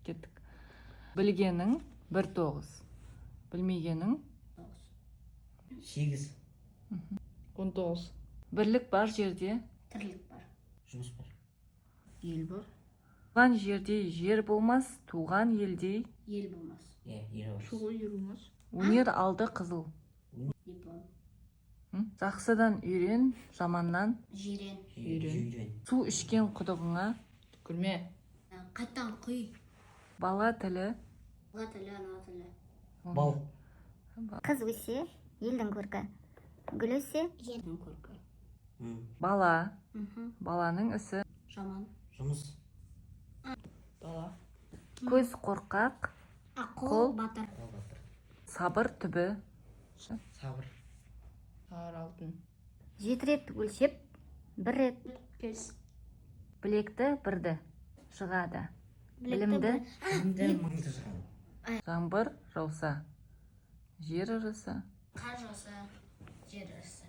Кеттік. Білгенің 1-9. Білмегенің 8. 19. бірлік бар жерде, Тірлік бар. Жұмыс бар. Ел бар. туған жерде жер болмас, туған елдей. Ел болмас. Ел бар. Шуғы ел болмас. Өнер алды қызыл. Диплом. Жақсыдан үйрен, жаманнан. Жирен. Жүйрен. Су ішкен құдығыңа. Күрме. Қайттан құй. Бала тілі. Ға тілі, ана тілі. Бал. Қыз өсе, елдің көркі. Гүл өсе, Жердің көркі. Бала. Баланың ісі. Жаман. Жұмыс. Бала. Көз қорқақ. Ақыл Қол. батыр. Қол батыр. Сабыр түбі. Сабыр. Сары алтын. 7 рет өлшеп, 1 рет Көз. Білекті бірді. Шығады. Білікті Білімді. Білімді мыңды шығады. Жаңбыр жауса. Жер ырысы. Қар жауса, жер ырысы.